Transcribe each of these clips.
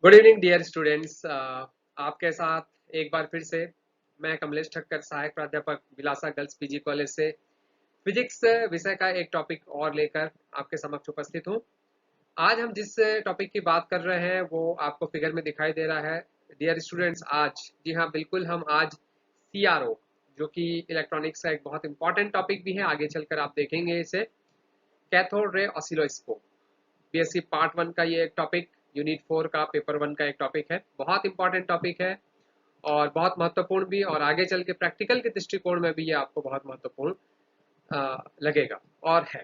Good evening dear students. आपके साथ एक बार फिर से मैं कमलेश ठक्कर, सहायक प्राध्यापक विलासा गर्ल्स पीजी कॉलेज से फिजिक्स विषय का एक टॉपिक और लेकर आपके समक्ष उपस्थित हूँ। आज हम जिस टॉपिक की बात कर रहे हैं वो आपको फिगर में दिखाई दे रहा है। डियर स्टूडेंट्स, आज जी हाँ बिल्कुल, हम आज CRO, जो कि इलेक्ट्रॉनिक्स का एक बहुत इंपॉर्टेंट टॉपिक भी है, आगे चलकर आप देखेंगे इसे। Cathode ray oscilloscope, BSc part 1 का ये एक टॉपिक, यूनिट 4 का पेपर 1 का एक टॉपिक है। बहुत इंपॉर्टेंट टॉपिक है और बहुत महत्वपूर्ण भी, और आगे चल के प्रैक्टिकल के दृष्टिकोण में भी ये आपको बहुत महत्वपूर्ण लगेगा और है।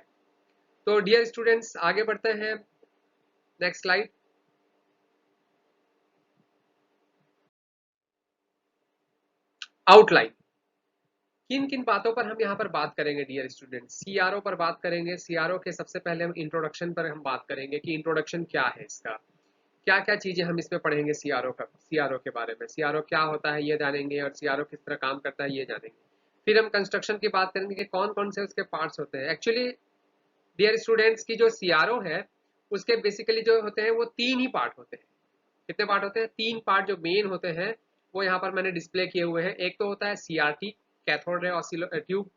तो डियर स्टूडेंट्स, आगे बढ़ते हैं। Next slide. आउटलाइन। किन किन बातों पर हम यहाँ पर बात करेंगे डियर स्टूडेंट्स? CRO पर बात करेंगे। CRO के सबसे पहले हम इंट्रोडक्शन पर हम बात करेंगे कि इंट्रोडक्शन क्या है इसका, क्या क्या चीजें हम इसमें पढ़ेंगे। CRO के बारे में, CRO क्या होता है ये जानेंगे, और CRO किस तरह काम करता है ये जानेंगे। फिर हम कंस्ट्रक्शन की बात करेंगे कि कौन कौन से उसके पार्ट्स होते हैं। एक्चुअली डियर स्टूडेंट्स, की जो CRO है उसके बेसिकली जो होते हैं वो तीन ही पार्ट होते हैं। कितने पार्ट होते हैं? तीन पार्ट जो मेन होते हैं वो यहाँ पर मैंने डिस्प्ले किए हुए हैं। एक तो होता है CRT, कैथोड रे ट्यूब।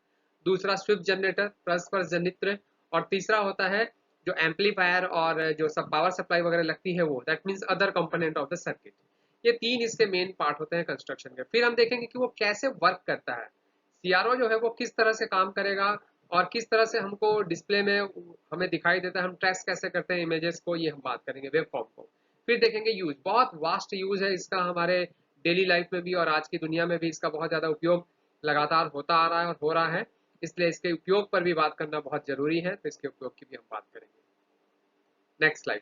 दूसरा स्विफ्ट जनरेटर, परस्पर जनित्र। और तीसरा होता है जो एम्पलीफायर और जो सब पावर सप्लाई वगैरह लगती है वो, that means other component of the circuit. ये तीन इसके मेन पार्ट होते हैं कंस्ट्रक्शन के। फिर हम देखेंगे कि वो कैसे वर्क करता है। CRO जो है वो किस तरह से काम करेगा और किस तरह से हमको डिस्प्ले में हमें दिखाई देता है, हम ट्रेस कैसे करते हैं इमेजेस को, ये हम बात करेंगे, वेब फॉर्म को। फिर देखेंगे यूज, बहुत वास्ट यूज है इसका हमारे डेली लाइफ में भी, और आज की दुनिया में भी इसका बहुत ज़्यादा उपयोग लगातार होता आ रहा है और हो रहा है। इसलिए इसके उपयोग पर भी बात करना बहुत जरूरी है, तो इसके उपयोग की भी हम बात करेंगे। Next slide.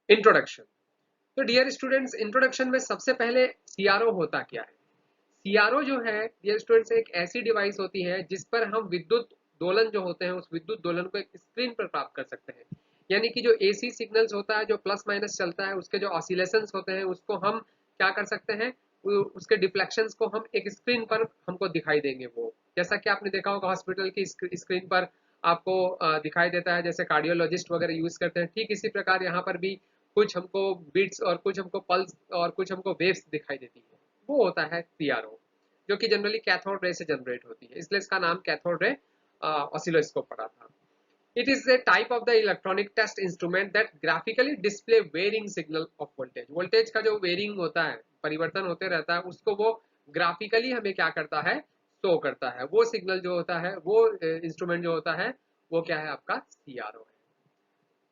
इंट्रोडक्शन। तो डियर स्टूडेंट्स, इंट्रोडक्शन में सबसे पहले CRO होता क्या है? CRO जो है डियर स्टूडेंट्स, एक ऐसी डिवाइस होती है जिस पर हम विद्युत दोलन जो होते हैं उस विद्युत दोलन को एक स्क्रीन पर प्राप्त कर सकते हैं। यानी कि जो AC सिग्नल्स होता है, जो प्लस माइनस चलता है, उसके जो ऑसिलेशंस होते हैं उसको हम क्या कर सकते हैं, उसके डिफ्लेक्शंस को हम एक स्क्रीन पर हमको दिखाई देंगे। वो जैसा कि आपने देखा होगा हॉस्पिटल की स्क्रीन पर आपको दिखाई देता है, जैसे कार्डियोलॉजिस्ट वगैरह यूज करते हैं, ठीक इसी प्रकार यहाँ पर भी कुछ हमको बीट्स और कुछ हमको पल्स और कुछ हमको वेव्स दिखाई देती है। वो होता है CRO, जो कि जनरली कैथोड रे से जनरेट होती है, इसलिए इसका नाम कैथोड रे ऑसिलोस्कोप पड़ा था। It is a type of the electronic test instrument that graphically display varying signal of voltage. Voltage का जो वेरिंग होता है, परिवर्तन होते रहता है, उसको वो ग्राफिकली हमें क्या करता है, शो करता है। वो सिग्नल जो होता है, वो इंस्ट्रूमेंट जो होता है, वो क्या है, आपका CRO है।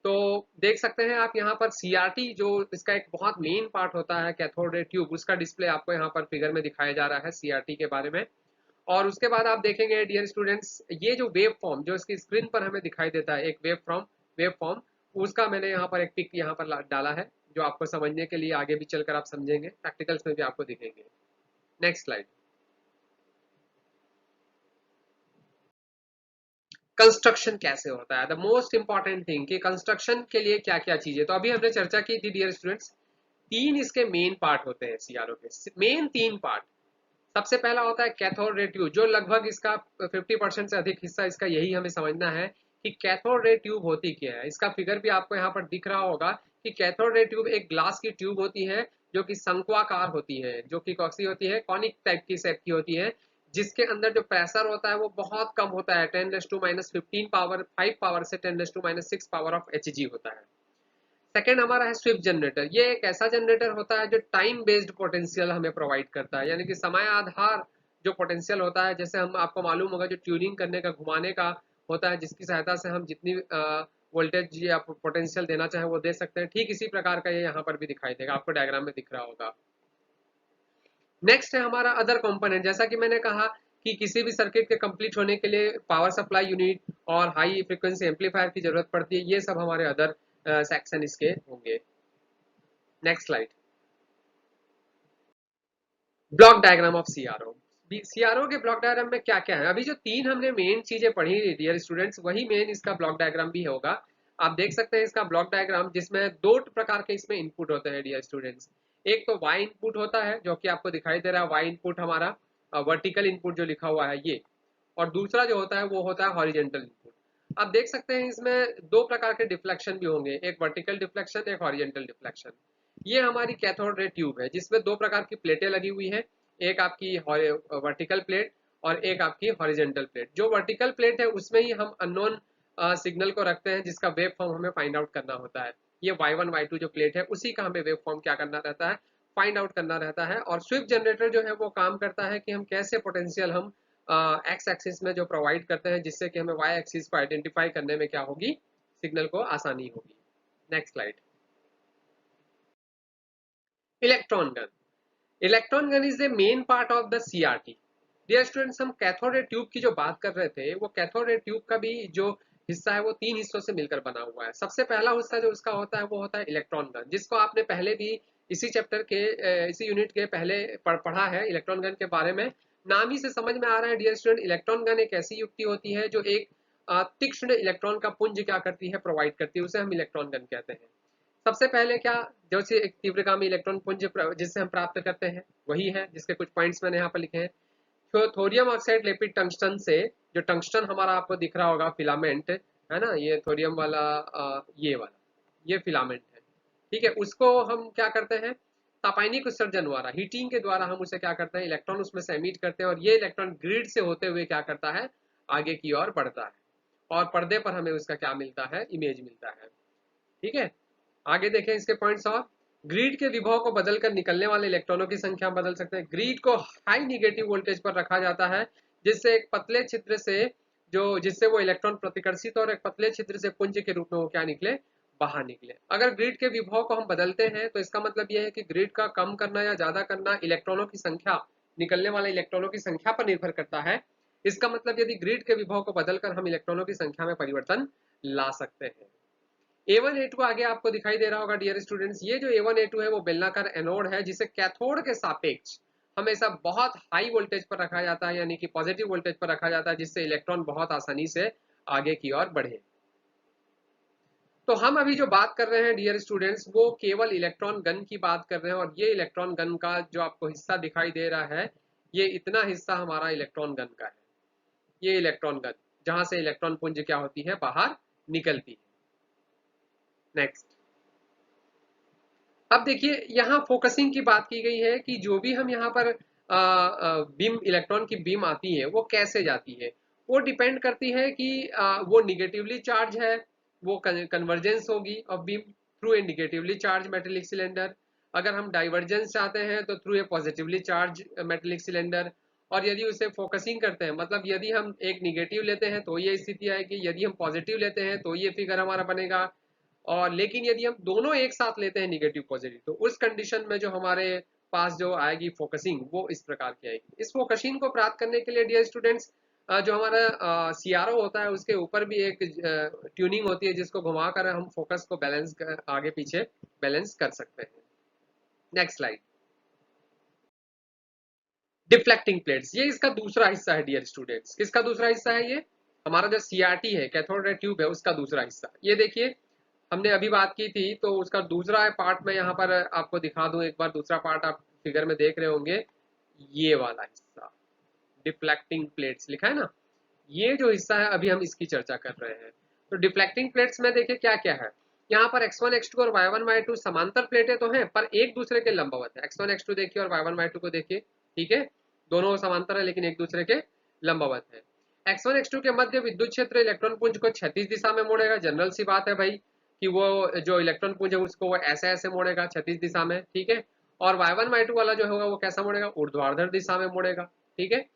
तो देख सकते हैं आप यहाँ पर CRT, जो इसका एक बहुत मेन पार्ट होता है, कैथोड रे ट्यूब, उसका डिस्प्ले आपको यहाँ पर फिगर में दिखाया जा रहा है CRT के बारे में। और उसके बाद आप देखेंगे डियर स्टूडेंट्स, ये जो वेव फॉर्म जो इसकी स्क्रीन पर हमें दिखाई देता है, एक वेव फॉर्म, उसका मैंने यहाँ पर एक पिक यहाँ पर डाला है, जो आपको समझने के लिए आगे भी चलकर आप समझेंगे, प्रैक्टिकल्स में भी आपको दिखेंगे। Next slide. कंस्ट्रक्शन कैसे होता है, द मोस्ट इंपॉर्टेंट थिंग कि कंस्ट्रक्शन के लिए क्या क्या चीजें। तो अभी हमने चर्चा की थी डियर स्टूडेंट्स, तीन इसके मेन पार्ट होते हैं CRO के, मेन तीन पार्ट। सबसे पहला होता है कैथोड रे ट्यूब, जो लगभग इसका 50% से अधिक हिस्सा इसका यही हमें समझना है कि कैथोड रे ट्यूब होती क्या है। इसका फिगर भी आपको यहाँ पर दिख रहा होगा कि कैथोड रे ट्यूब एक ग्लास की ट्यूब होती है, जो कि शंक्वाकार होती है, जो कि कौसी होती है, कॉनिक टाइप की शेप की होती है, जिसके अंदर जो प्रेशर होता है वो बहुत कम होता है, 10⁻15 पावर 5 पावर से 10⁻6 पावर ऑफ Hg होता है। सेकेंड हमारा है स्विफ्ट जनरेटर। ये एक ऐसा जनरेटर होता है जो टाइम बेस्ड पोटेंशियल हमें प्रोवाइड करता है, यानी कि समय आधार जो पोटेंशियल होता है, जैसे हम आपको मालूम होगा जो ट्यूनिंग करने का, घुमाने का होता है, जिसकी सहायता से हम जितनी वोल्टेज या पोटेंशियल देना चाहें वो दे सकते हैं, ठीक इसी प्रकार का ये यहाँ पर भी दिखाई देगा, आपको डायग्राम में दिख रहा होगा। नेक्स्ट है हमारा अदर कंपोनेंट। जैसा कि मैंने कहा कि किसी भी सर्किट के कंप्लीट होने के लिए पावर सप्लाई यूनिट और हाई फ्रीक्वेंसी एम्पलीफायर की जरूरत पड़ती है, ये सब हमारे अदर सेक्शन इसके होंगे। Next slide. Block diagram of CRO। CRO के ब्लॉक डायग्राम में क्या क्या है, अभी जो तीन हमने मेन चीजें पढ़ी डियर स्टूडेंट्स, वही मेन इसका ब्लॉक डायग्राम भी होगा। आप देख सकते हैं इसका ब्लॉक डायग्राम, जिसमें दो प्रकार के इसमें इनपुट होते हैं डियर स्टूडेंट्स। एक तो Y इनपुट होता है, जो कि आपको दिखाई दे रहा है, Y इनपुट हमारा वर्टिकल इनपुट जो लिखा हुआ है ये। और दूसरा जो होता है वो होता है हॉरिजेंटल इनपुट। आप देख सकते हैं इसमें दो प्रकार के डिफ्लेक्शन भी होंगे, एक वर्टिकल डिफ्लेक्शन, एक हॉरिजेंटल डिफ्लेक्शन। ये हमारी कैथोड रे ट्यूब है जिसमें दो प्रकार की प्लेटें लगी हुई है, एक आपकी वर्टिकल प्लेट और एक आपकी हॉरिजेंटल प्लेट। जो वर्टिकल प्लेट है उसमें ही हम अननोन सिग्नल को रखते हैं जिसका वेव फॉर्म हमें फाइंड आउट करना होता है। ये y1 y2 जो प्लेट है उसी का हमें वेव फॉर्म क्या करना रहता है, फाइंड आउट करना रहता है। और स्विफ्ट जनरेटर जो है वो काम करता है कि हम कैसे पोटेंशियल हम एक्स एक्सिस में जो प्रोवाइड करते हैं जिससे कि हमें वाई एक्सिस को आइडेंटिफाई करने में क्या होगी, सिग्नल को आसानी होगी। Next slide. Electron gun. Electron gun is the main part of the CRT. Dear students, हम कैथोड रे ट्यूब की जो बात कर रहे थे वो कैथोड रे ट्यूब का भी जो हिस्सा है वो तीन हिस्सों से मिलकर बना हुआ है। सबसे पहला हिस्सा जो उसका होता है वो होता है इलेक्ट्रॉन गन, जिसको आपने पहले भी इसी चैप्टर के इसी यूनिट के पहले पढ़ा है। इलेक्ट्रॉन गन के बारे में नाम ही से समझ में आ रहा है डियर स्टूडेंट, इलेक्ट्रॉन गन एक ऐसी युक्ति होती है जो एक तीक्ष्ण इलेक्ट्रॉन का पुंज क्या करती है, प्रोवाइड करती है, उसे हम इलेक्ट्रॉन गन कहते हैं। सबसे पहले क्या, जो से एक तीव्रगामी इलेक्ट्रॉन पुंज जिससे हम प्राप्त करते हैं वही है जिसके कुछ पॉइंट्स मैंने यहाँ पर लिखे हैं। तो थोरियम ऑक्साइड लेपिड टंगस्टन से, जो टंगस्टन हमारा आपको दिख रहा होगा फिलामेंट है ना, ये थोरियम वाला ये वाला ये फिलामेंट है, ठीक है। उसको हम क्या करते हैं, तापायनिक उत्सर्जन द्वारा, हीटिंग के द्वारा हम उसे क्या करते हैं, इलेक्ट्रॉन उसमें से एमिट करते हैं और ये इलेक्ट्रॉन ग्रिड से होते हुए क्या करता है, आगे की ओर बढ़ता है और पर्दे पर हमें उसका क्या मिलता है, इमेज मिलता है। ठीक है, आगे देखें इसके पॉइंट्स। और ग्रिड के विभव को बदलकर निकलने वाले इलेक्ट्रॉनों की संख्या बदल सकते हैं। ग्रिड को हाई निगेटिव वोल्टेज पर रखा जाता है जिससे एक पतले छिद्र से जिससे वो इलेक्ट्रॉन प्रतिकर्षित और एक पतले छिद्र से पुंज के रूप में वो क्या निकले, बाहर निकले। अगर ग्रिड के विभव को हम बदलते हैं तो इसका मतलब यह है कि ग्रिड का कम करना या ज्यादा करना इलेक्ट्रॉनों की संख्या, निकलने वाले इलेक्ट्रॉनों की संख्या पर निर्भर करता है। इसका मतलब यदि ग्रिड के विभव को बदलकर हम इलेक्ट्रॉनों की संख्या में परिवर्तन ला सकते हैं। A1 A2 आगे आपको दिखाई दे रहा होगा डियर स्टूडेंट्स। ये जो A1 A2 है वो बेलनाकार एनोड है जिसे कैथोड के सापेक्ष हमेशा बहुत हाई वोल्टेज पर रखा जाता है, यानी कि पॉजिटिव वोल्टेज पर रखा जाता है जिससे इलेक्ट्रॉन बहुत आसानी से आगे की ओर बढ़े। तो हम अभी जो बात कर रहे हैं डियर स्टूडेंट्स वो केवल इलेक्ट्रॉन गन की बात कर रहे हैं और ये इलेक्ट्रॉन गन का जो आपको हिस्सा दिखाई दे रहा है, ये इतना हिस्सा हमारा इलेक्ट्रॉन गन का है। ये इलेक्ट्रॉन गन जहां से इलेक्ट्रॉन पुंज क्या होती है, बाहर निकलती है। नेक्स्ट। अब देखिए यहाँ फोकसिंग की बात की गई है कि जो भी हम यहाँ पर बीम, इलेक्ट्रॉन की बीम आती है वो कैसे जाती है, वो डिपेंड करती है कि वो निगेटिवली चार्ज है, वो कन्वर्जेंस होगी of beam through a negatively charge metallic cylinder. अगर हम डाइवर्जेंस चाहते हैं तो through a positively charge metallic cylinder. और यदि उसे फोकसिंग करते हैं, मतलब यदि हम एक निगेटिव लेते हैं तो ये स्थिति आएगी, यदि हम पॉजिटिव लेते हैं तो ये फिगर हमारा बनेगा। और लेकिन यदि हम दोनों एक साथ लेते हैं निगेटिव पॉजिटिव, तो उस कंडीशन में जो हमारे पास जो आएगी फोकसिंग वो इस प्रकार की आएगी। इस फोकसिंग को प्राप्त करने के लिए डियर स्टूडेंट्स जो हमारा सीआरओ होता है उसके ऊपर भी एक ट्यूनिंग होती है जिसको घुमाकर हम फोकस को बैलेंस आगे पीछे बैलेंस कर सकते हैं। Next slide. डिफ्लेक्टिंग प्लेट्स, ये इसका दूसरा हिस्सा है डियर स्टूडेंट्स। किसका दूसरा हिस्सा है, ये हमारा जो सीआरटी है, कैथोड रे ट्यूब है, उसका दूसरा हिस्सा। ये देखिए हमने अभी बात की थी तो उसका दूसरा पार्ट में यहाँ पर आपको दिखा दूं एक बार। दूसरा पार्ट आप फिगर में देख रहे होंगे, ये वाला हिस्सा डिफ्लेक्टिंग प्लेट्स लिखा है ना, ये जो हिस्सा है अभी हम इसकी चर्चा कर रहे हैं। तो डिफ्लेक्टिंग प्लेट्स में देखिए क्या क्या है। यहाँ पर x1 x2 और y1 y2 समांतर प्लेटें तो हैं पर एक दूसरे के लंबवत है। x1 x2 देखिए और y1 y2 को देखिए, ठीक है, दोनों समांतर है लेकिन एक दूसरे के लंबवत है। x1 x2 के मध्य विद्युत क्षेत्र इलेक्ट्रॉन पुंज को क्षैतिज दिशा में मोड़ेगा। जनरल सी बात है भाई कि वो जो इलेक्ट्रॉन पुंज है उसको वो ऐसे ऐसे मोड़ेगा क्षैतिज दिशा में, ठीक है। और y1 y2 वाला जो होगा वो कैसा मोड़ेगा, ऊर्ध्वाधर दिशा में मोड़ेगा, ठीक है।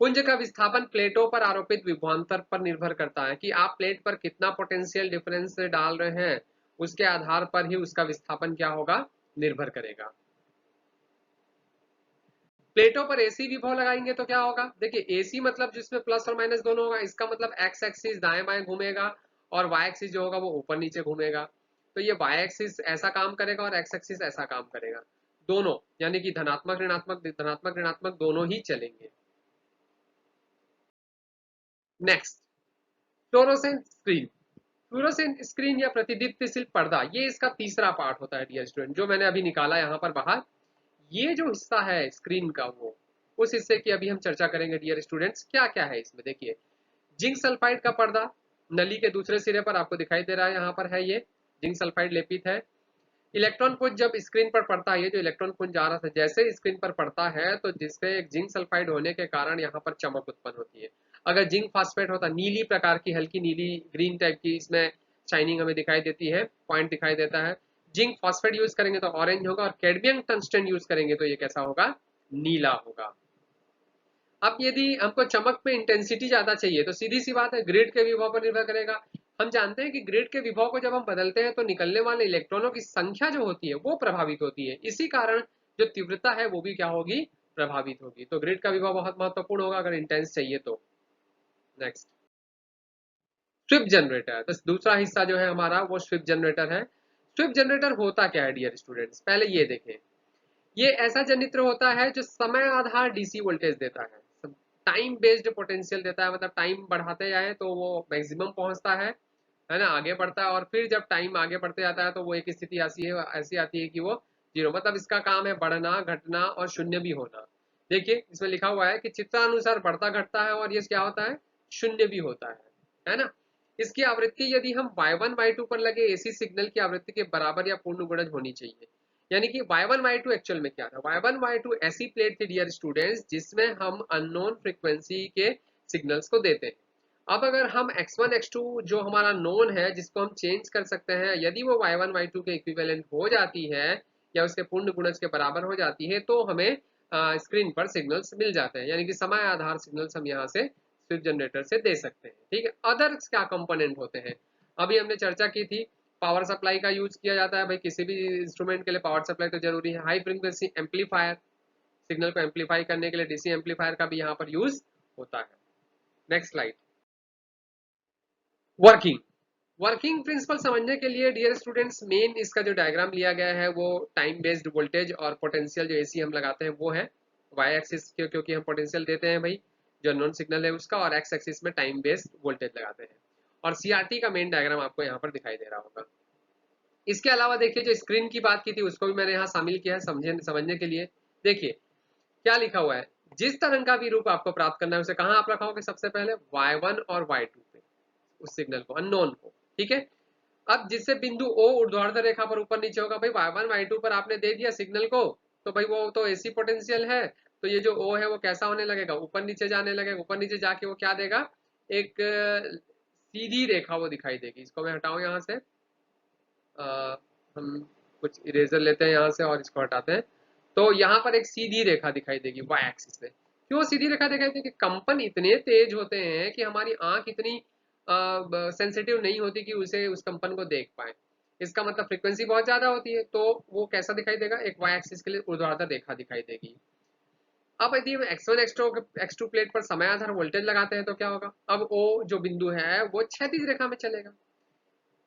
पुंज का विस्थापन प्लेटों पर आरोपित विभवांतर पर निर्भर करता है कि आप प्लेट पर कितना पोटेंशियल डिफरेंस डाल रहे हैं, उसके आधार पर ही उसका विस्थापन क्या होगा, निर्भर करेगा। प्लेटों पर एसी विभव लगाएंगे तो क्या होगा, देखिए एसी मतलब जिसमें प्लस और माइनस दोनों होगा, इसका मतलब एक्स एक्सिस दाएं बाएं घूमेगा और वाई एक्सिस जो होगा वो ऊपर नीचे घूमेगा। तो ये वाई एक्सिस ऐसा काम करेगा और एक्स एक्सिस ऐसा काम करेगा, दोनों यानी कि धनात्मक ऋणात्मक दोनों ही चलेंगे। Next, fluorescent screen. Fluorescent screen या प्रतिदीप्तिशील पर्दा, ये इसका तीसरा पार्ट होता है डियर स्टूडेंट, जो मैंने अभी निकाला यहाँ पर बाहर। ये जो हिस्सा है स्क्रीन का वो उस हिस्से की अभी हम चर्चा करेंगे डियर स्टूडेंट्स। क्या क्या है इसमें देखिए, जिंक सल्फाइड का पर्दा, नली के दूसरे सिरे पर आपको दिखाई दे रहा है, यहाँ पर है ये जिंक सल्फाइड लेपित है। इलेक्ट्रॉन पुंज जब स्क्रीन पर पड़ता है, ये जो इलेक्ट्रॉन पुंज जा रहा था जैसे स्क्रीन पर पड़ता है तो जिससे एक जिंक सल्फाइड होने के कारण यहाँ पर चमक उत्पन्न होती है। अगर जिंक फास्फेट होता, नीली प्रकार की, हल्की नीली ग्रीन टाइप की इसमें शाइनिंग हमें दिखाई देती है, पॉइंट दिखाई देता है। जिंक फास्फेट यूज करेंगे तो ऑरेंज होगा, और कैडमियम टंगस्टन यूज करेंगे तो ये कैसा होगा, नीला होगा। अब यदि हमको चमक में इंटेंसिटी ज्यादा चाहिए तो सीधी सी बात है ग्रिड के विभव पर निर्भर करेगा। हम जानते हैं कि ग्रिड के विभव को जब हम बदलते हैं तो निकलने वाले इलेक्ट्रॉनों की संख्या जो होती है वो प्रभावित होती है, इसी कारण जो तीव्रता है वो भी क्या होगी, प्रभावित होगी। तो ग्रिड का विभव बहुत महत्वपूर्ण होगा अगर इंटेंस चाहिए तो। Next, sweep generator. तो दूसरा हिस्सा जो है हमारा वो स्विप जनरेटर है। स्विप जनरेटर होता क्या है डियर स्टूडेंट्स, पहले ये देखें। ये ऐसा जनित्र होता है जो समय आधार डीसी वोल्टेज देता है, टाइम बेस्ड पोटेंशियल देता है, मतलब टाइम बढ़ाते जाए तो वो मैक्सिमम पहुंचता है ना, आगे बढ़ता है, और फिर जब टाइम आगे बढ़ते जाता है तो वो एक स्थिति ऐसी आती है कि वो जीरो, मतलब इसका काम है बढ़ना, घटना और शून्य भी होना। देखिए इसमें लिखा हुआ है कि चित्रानुसार बढ़ता घटता है और ये क्या होता है, शून्य भी होता है ना। इसकी आवृत्ति यदि हम y1 y2 पर लगे एसी सिग्नल की आवृत्ति के बराबर या पूर्ण गुणज होनी चाहिए। यानी कि y1 y2 एक्चुअल में क्या था, y1 y2 ऐसी प्लेट थी डियर स्टूडेंट्स जिसमें हम अननोन फ्रीक्वेंसी के सिग्नल्स को देते हैं। अब अगर हम x1 x2 जो हमारा नोन है जिसको हम चेंज कर सकते हैं, यदि वो y1 y2 के इक्विवेलेंट हो जाती है या उसके पूर्ण गुणज के बराबर हो जाती है तो हमें स्क्रीन पर सिग्नल्स मिल जाते हैं, यानी कि समय आधार सिग्नल्स हम यहाँ से स्विप जनरेटर से दे सकते हैं। ठीक है, अदर्स क्या कंपोनेंट होते हैं, अभी हमने चर्चा की थी, पावर सप्लाई का यूज किया जाता है भाई, किसी भी इंस्ट्रूमेंट के लिए पावर सप्लाई तो जरूरी है। हाई फ्रीक्वेंसी एम्पलीफायर, सिग्नल को एम्पलीफाई करने के लिए डीसी एम्पलीफायर का भी यहाँ पर यूज होता है। Next slide, working. Working principle समझने के लिए डियर स्टूडेंट्स मेन इसका जो डायग्राम लिया गया है वो टाइम बेस्ड वोल्टेज और पोटेंशियल जो एसी हम लगाते हैं वो है वाई एक्सिस के, क्योंकि हम पोटेंशियल देते हैं भाई जो नॉन सिग्नल है उसका, और एक्स एक्सिस में टाइम बेस्ड वोल्टेज लगाते हैं। और सीआरटी का मेन डायग्राम आपको यहाँ पर दिखाई दे रहा होगा। इसके अलावा देखिए जो स्क्रीन की बात की थी उसको भी मैंने यहाँ शामिल किया है समझने के लिए। देखिए क्या लिखा हुआ है, जिस तरंग का भी रूप आपको प्राप्त करना है उसे कहाँ आप रखाओगे, सबसे पहले y1 और y2 पे, उस सिग्नल को, अननोन को। ठीक है, अब जिससे बिंदु O ऊर्ध्वाधर रेखा पर ऊपर नीचे होगा, भाई y1 y2 पर आपने दे दिया सिग्नल को तो भाई वो तो एसी पोटेंशियल है, तो ये जो O है वो कैसा होने लगेगा, ऊपर नीचे जाने लगेगा, ऊपर नीचे जाके वो क्या देगा, एक सीधी रेखा वो दिखाई देगी। इसको मैं हटाऊं यहाँ से, हम कुछ इरेजर लेते हैं यहाँ से और इसको हटाते हैं, तो यहाँ पर एक सीधी रेखा दिखाई देगी वाई एक्सिस में। क्यों सीधी रेखा दिखाई देगी, कंपन इतने तेज होते हैं कि हमारी आंख इतनी सेंसिटिव नहीं होती कि उसे उस कंपन को देख पाए। इसका मतलब फ्रीक्वेंसी बहुत ज्यादा होती है, तो वो कैसा दिखाई देगा, एक वाई एक्सिस के लिए ऊर्ध्वाधर रेखा दिखाई देगी। अब यदि हम x1 x2 प्लेट पर समय आधार वोल्टेज लगाते हैं तो क्या होगा, अब O जो बिंदु है वो क्षैतिज रेखा में चलेगा।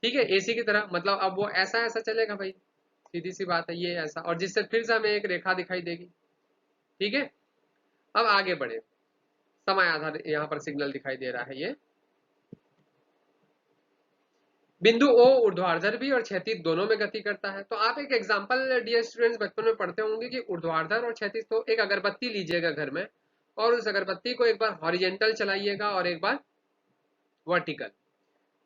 ठीक है, एसी की तरह, मतलब अब वो ऐसा ऐसा चलेगा भाई, सीधी सी बात है ये ऐसा, और जिससे फिर से हमें एक रेखा दिखाई देगी। ठीक है, अब आगे बढ़े, समय आधार यहाँ पर सिग्नल दिखाई दे रहा है, ये बिंदु ओ ऊर्ध्वाधर भी और क्षैतिज दोनों में गति करता है। तो आप एक एग्जांपल डियर स्टूडेंट्स बचपन में पढ़ते होंगे कि ऊर्ध्वाधर और क्षैतिज, तो एक अगरबत्ती लीजिएगा घर में और उस अगरबत्ती को एक बार हॉरिजेंटल चलाइएगा और एक बार वर्टिकल।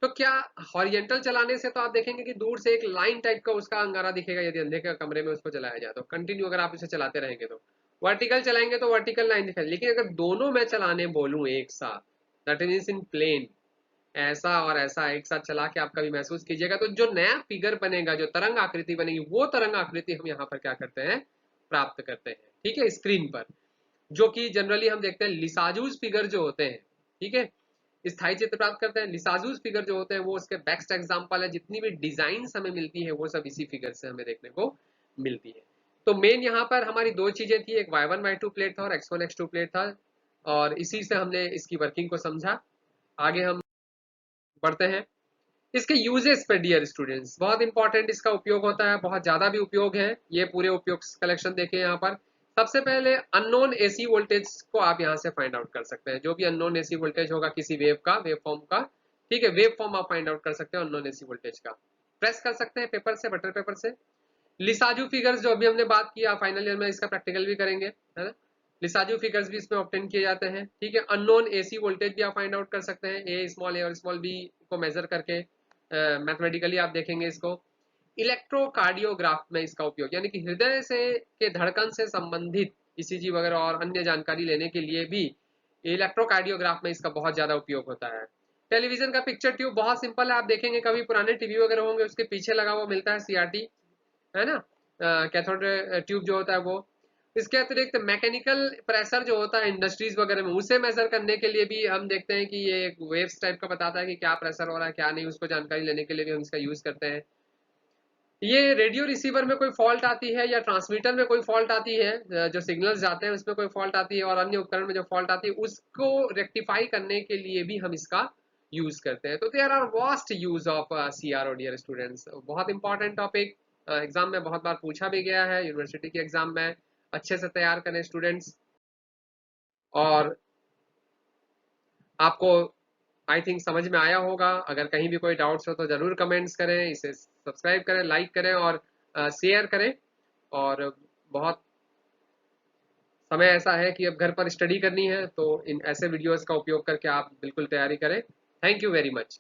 तो क्या हॉरिजेंटल चलाने से तो आप देखेंगे कि दूर से एक लाइन टाइप का उसका अंगारा दिखेगा, यदि अंधेरे के कमरे में उसको चलाया जाए तो कंटिन्यू अगर आप उसे चलाते रहेंगे तो। वर्टिकल चलाएंगे तो वर्टिकल लाइन दिखाई, लेकिन अगर दोनों मैं चलाने बोलूं एक साथ, दैट इज इन प्लेन, ऐसा और ऐसा एक साथ चला के आप कभी महसूस कीजिएगा, तो जो नया फिगर बनेगा, जो तरंग आकृति बनेगी, वो तरंग आकृति हम यहाँ पर क्या करते हैं, प्राप्त करते हैं। ठीक है, स्क्रीन पर, जो कि जनरली हम देखते हैं लिसाजूस फिगर जो होते हैं। ठीक है, स्थायी चित्र प्राप्त करते हैं। लिसाजूस फिगर जो होते हैं वो उसके बेस्ट एग्जांपल है, जितनी भी डिजाइन हमें मिलती है वो सब इसी फिगर से हमें देखने को मिलती है। तो मेन यहाँ पर हमारी दो चीजें थी, एक y1 y2 प्लेट था और x1 x2 प्लेट था, और इसी से हमने इसकी वर्किंग को समझा। आगे हम बढ़ते हैं इसके यूजेस पे डियर स्टूडेंट्स, बहुत इंपॉर्टेंट इसका उपयोग होता है, बहुत ज्यादा भी उपयोग है। ये पूरे उपयोग कलेक्शन देखें यहाँ पर। सबसे पहले अननोन एसी वोल्टेज को आप यहाँ से फाइंड आउट कर सकते हैं, जो भी अननोन एसी वोल्टेज होगा किसी वेव का, वेव फॉर्म का। ठीक है, वेव फॉर्म आप फाइंड आउट कर सकते हो अननोन एसी वोल्टेज का, प्रेस कर सकते हैं पेपर से, बटर पेपर से। लिसाजू फिगर्स जो अभी हमने बात किया, फाइनल ईयर में इसका प्रैक्टिकल भी करेंगे, है ना। लिसाजू फिगर्स भी इसमें ऑब्टेन किए जाते हैं, ठीक है। अननोन एसी वोल्टेज भी आप फाइंड आउट कर सकते हैं, ए और स्मॉल बी को मेजर करके मैथमेटिकली आप देखेंगे इसको। इलेक्ट्रोकार्डियोग्राफ में इसका उपयोग, यानी कि हृदय से के धड़कन से संबंधित ईसीजी वगैरह और अन्य जानकारी लेने के लिए भी इलेक्ट्रोकार्डियोग्राफ में इसका बहुत ज्यादा उपयोग होता है। टेलीविजन का पिक्चर ट्यूब बहुत सिंपल है, आप देखेंगे कभी पुराने टीवी वगैरह होंगे उसके पीछे लगा हुआ मिलता है सीआरटी, है ना, कैथोड ट्यूब जो होता है वो। इसके अतिरिक्त मैकेनिकल प्रेशर जो होता है इंडस्ट्रीज वगैरह में, उसे मेजर करने के लिए भी हम देखते हैं कि ये एक वेव्स टाइप का बताता है कि क्या प्रेशर हो रहा है क्या नहीं, उसको जानकारी लेने के लिए भी हम इसका यूज करते हैं। ये रेडियो रिसीवर में कोई फॉल्ट आती है या ट्रांसमीटर में कोई फॉल्ट आती है, जो सिग्नल्स जाते हैं उसमें कोई फॉल्ट आती है और अन्य उपकरण में जो फॉल्ट आती है उसको रेक्टिफाई करने के लिए भी हम इसका यूज करते हैं। तो there are vast use of CRO dear students, बहुत इंपॉर्टेंट टॉपिक, एग्जाम में बहुत बार पूछा भी गया है, यूनिवर्सिटी के एग्जाम में। अच्छे से तैयार करें स्टूडेंट्स, और आपको आई थिंक समझ में आया होगा। अगर कहीं भी कोई डाउट्स हो तो ज़रूर कमेंट्स करें, इसे सब्सक्राइब करें, लाइक करें और शेयर करें। और बहुत समय ऐसा है कि अब घर पर स्टडी करनी है, तो इन ऐसे वीडियोस का उपयोग करके आप बिल्कुल तैयारी करें। Thank you very much.